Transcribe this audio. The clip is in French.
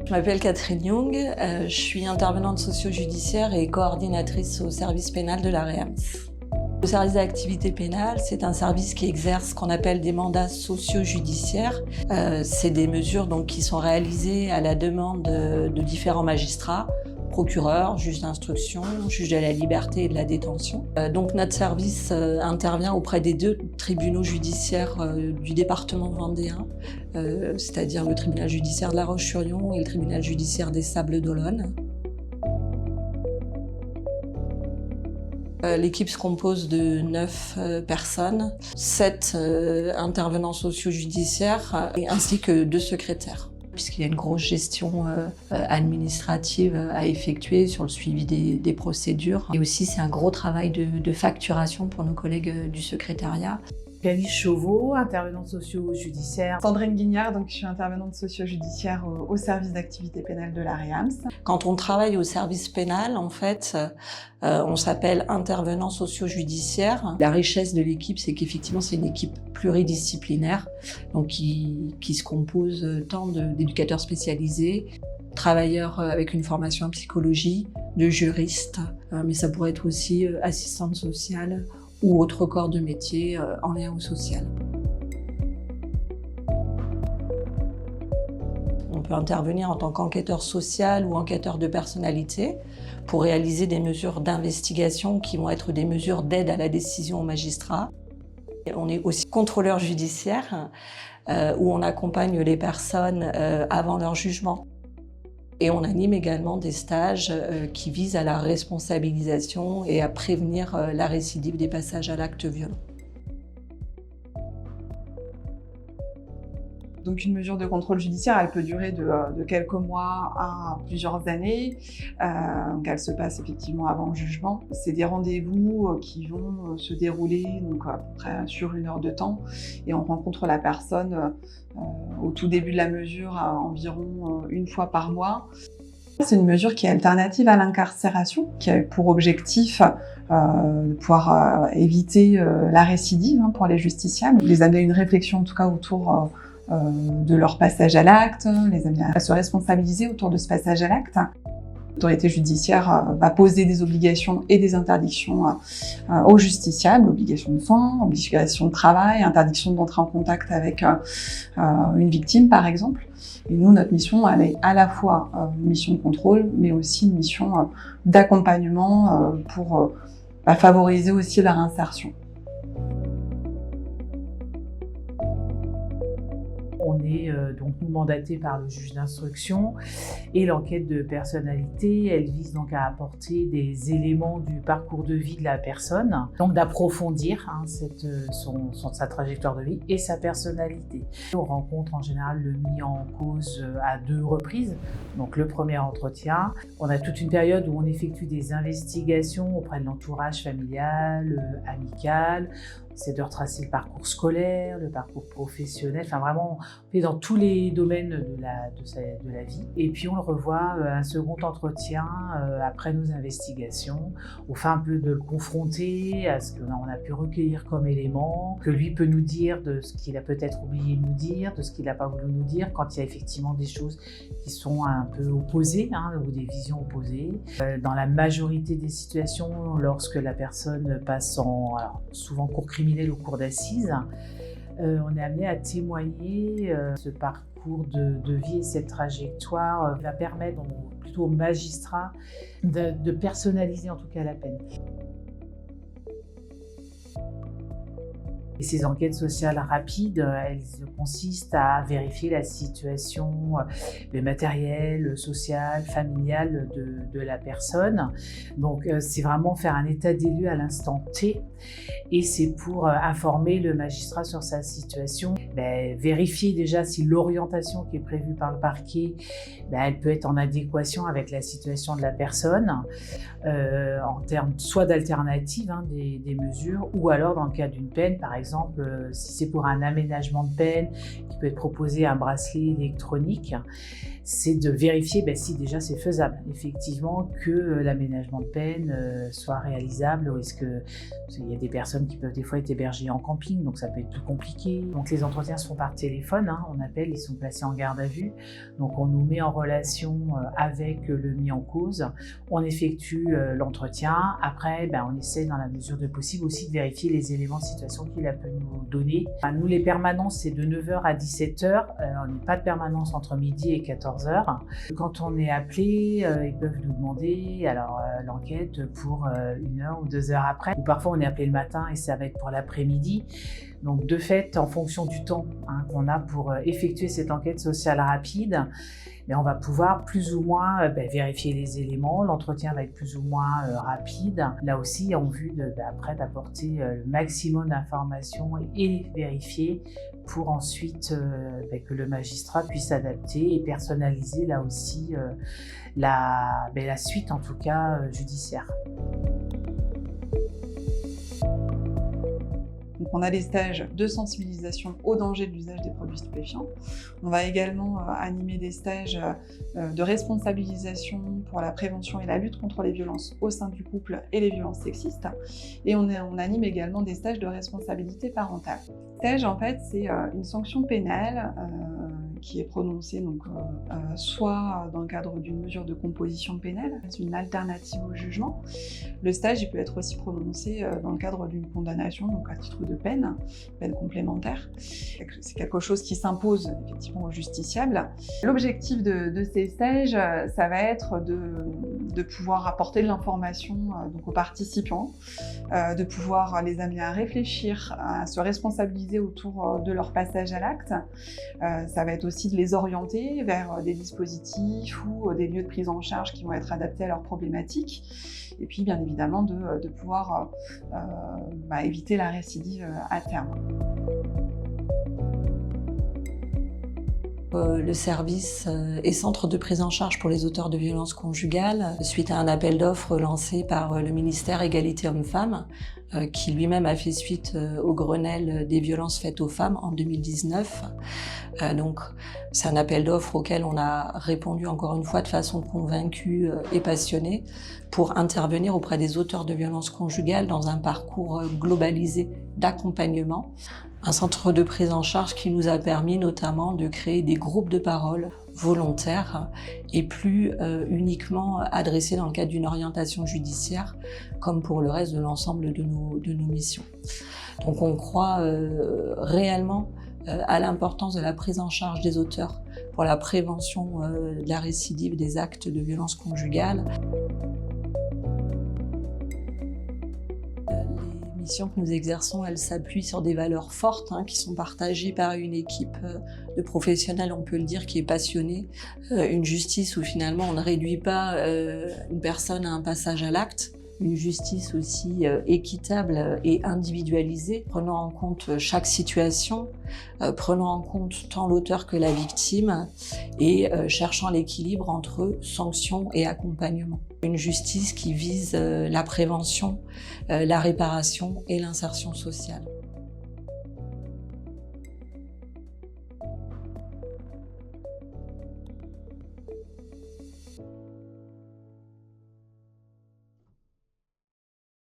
Je m'appelle Catherine Young, je suis intervenante socio-judiciaire et coordinatrice au service pénal de la REAMS. Le service d'activité pénale, c'est un service qui exerce ce qu'on appelle des mandats socio-judiciaires. C'est des mesures qui sont réalisées à la demande de différents magistrats, procureurs, juges d'instruction, juges de la liberté et de la détention. Donc notre service intervient auprès des 2 tribunaux judiciaires du département vendéen, c'est-à-dire le tribunal judiciaire de La Roche-sur-Yon et le tribunal judiciaire des Sables-d'Olonne. L'équipe se compose de 9 personnes, 7 intervenants socio-judiciaires ainsi que 2 secrétaires. Puisqu'il y a une grosse gestion administrative à effectuer sur le suivi des procédures. Et aussi, c'est un gros travail de facturation pour nos collègues du secrétariat. Alice Chauveau, intervenante socio-judiciaire. Sandrine Guignard, je suis intervenante socio-judiciaire au service d'activité pénale de la REAMS. Quand on travaille au service pénal, en fait, on s'appelle intervenant socio-judiciaire. La richesse de l'équipe, c'est qu'effectivement, c'est une équipe pluridisciplinaire, donc qui se compose tant d'éducateurs spécialisés, travailleurs avec une formation en psychologie, de juristes, mais ça pourrait être aussi assistante sociale, ou autres corps de métier en lien au social. On peut intervenir en tant qu'enquêteur social ou enquêteur de personnalité pour réaliser des mesures d'investigation qui vont être des mesures d'aide à la décision au magistrat. On est aussi contrôleur judiciaire où on accompagne les personnes avant leur jugement. Et on anime également des stages qui visent à la responsabilisation et à prévenir la récidive des passages à l'acte violent. Donc une mesure de contrôle judiciaire, elle peut durer de quelques mois à plusieurs années. Donc elle se passe effectivement avant le jugement. C'est des rendez-vous qui vont se dérouler à peu près sur 1 heure de temps. Et on rencontre la personne au tout début de la mesure environ 1 fois par mois. C'est une mesure qui est alternative à l'incarcération, qui a pour objectif de pouvoir éviter la récidive pour les justiciables, les amener à une réflexion en tout cas autour de leur passage à l'acte, les amener à se responsabiliser autour de ce passage à l'acte. L'autorité judiciaire va poser des obligations et des interdictions aux justiciables, obligation de soins, obligation de travail, interdiction d'entrer en contact avec une victime par exemple. Et nous, notre mission, elle est à la fois une mission de contrôle, mais aussi une mission d'accompagnement pour favoriser aussi leur insertion. On est donc nous mandatés par le juge d'instruction et l'enquête de personnalité, elle vise donc à apporter des éléments du parcours de vie de la personne, donc d'approfondir sa trajectoire de vie et sa personnalité. On rencontre en général le mis en cause à 2 reprises, donc le premier entretien. On a toute une période où on effectue des investigations auprès de l'entourage familial, amical. C'est de retracer le parcours scolaire, le parcours professionnel, enfin vraiment, on est dans tous les domaines de la vie. Et puis on le revoit un second entretien après nos investigations, au fin un peu de le confronter à ce qu'on a pu recueillir comme éléments, que lui peut nous dire de ce qu'il a peut-être oublié de nous dire, de ce qu'il n'a pas voulu nous dire, quand il y a effectivement des choses qui sont un peu opposées, ou des visions opposées. Dans la majorité des situations, lorsque la personne passe souvent cours criminel au cours d'assises, on est amené à témoigner ce parcours de vie et cette trajectoire va permettre plutôt aux magistrats de personnaliser en tout cas la peine. Et ces enquêtes sociales rapides, elles consistent à vérifier la situation matérielle, sociale, familiale de la personne. Donc c'est vraiment faire un état des lieux à l'instant T et c'est pour informer le magistrat sur sa situation, vérifier déjà si l'orientation qui est prévue par le parquet, elle peut être en adéquation avec la situation de la personne en termes soit d'alternatives des mesures ou alors dans le cas d'une peine par exemple exemple, si c'est pour un aménagement de peine, qui peut être proposé un bracelet électronique, c'est de vérifier si déjà c'est faisable, effectivement, que l'aménagement de peine soit réalisable, ou est-ce que il y a des personnes qui peuvent des fois être hébergées en camping, donc ça peut être plus compliqué. Donc les entretiens se font par téléphone, on appelle, ils sont placés en garde à vue, donc on nous met en relation avec le mis en cause, on effectue l'entretien, après on essaie dans la mesure de possible aussi de vérifier les éléments de situation qu'il a pu nous donner. Nous, les permanences, c'est de 9h à 17h, on n'a pas de permanence entre midi et 14h. Quand on est appelé, ils peuvent nous demander l'enquête pour 1 heure ou 2 heures après. Ou parfois on est appelé le matin et ça va être pour l'après-midi. Donc de fait, en fonction du temps qu'on a pour effectuer cette enquête sociale rapide, on va pouvoir plus ou moins vérifier les éléments. L'entretien va être plus ou moins rapide. Là aussi, en vue après d'apporter le maximum d'informations et vérifier pour ensuite que le magistrat puisse adapter et personnaliser là aussi la suite, en tout cas judiciaire. Donc on a des stages de sensibilisation au danger de l'usage des produits stupéfiants. On va également animer des stages de responsabilisation pour la prévention et la lutte contre les violences au sein du couple et les violences sexistes. Et on anime également des stages de responsabilité parentale. Stage, en fait, c'est une sanction pénale qui est prononcée soit dans le cadre d'une mesure de composition pénale, c'est une alternative au jugement. Le stage, il peut être aussi prononcé dans le cadre d'une condamnation, donc à titre de peine complémentaire. C'est quelque chose qui s'impose effectivement aux justiciables. L'objectif de ces stages, ça va être de pouvoir apporter de l'information aux participants, de pouvoir les amener à réfléchir, à se responsabiliser autour de leur passage à l'acte. Ça va être aussi de les orienter vers des dispositifs ou des lieux de prise en charge qui vont être adaptés à leurs problématiques. Et puis bien évidemment de pouvoir éviter la récidive à terme. Le service est centre de prise en charge pour les auteurs de violences conjugales suite à un appel d'offres lancé par le ministère Égalité Hommes-Femmes qui lui-même a fait suite au Grenelle des violences faites aux femmes en 2019. Donc c'est un appel d'offres auquel on a répondu encore une fois de façon convaincue et passionnée pour intervenir auprès des auteurs de violences conjugales dans un parcours globalisé d'accompagnement. Un centre de prise en charge qui nous a permis notamment de créer des groupes de parole volontaires et plus uniquement adressés dans le cadre d'une orientation judiciaire, comme pour le reste de l'ensemble de nos missions. Donc on croit réellement à l'importance de la prise en charge des auteurs pour la prévention de la récidive des actes de violence conjugale. Les missions que nous exerçons, elles s'appuient sur des valeurs fortes qui sont partagées par une équipe de professionnels, on peut le dire, qui est passionnée. Une justice où finalement on ne réduit pas une personne à un passage à l'acte. Une justice aussi équitable et individualisée, prenant en compte chaque situation, prenant en compte tant l'auteur que la victime et cherchant l'équilibre entre sanction et accompagnement. Une justice qui vise la prévention, la réparation et l'insertion sociale.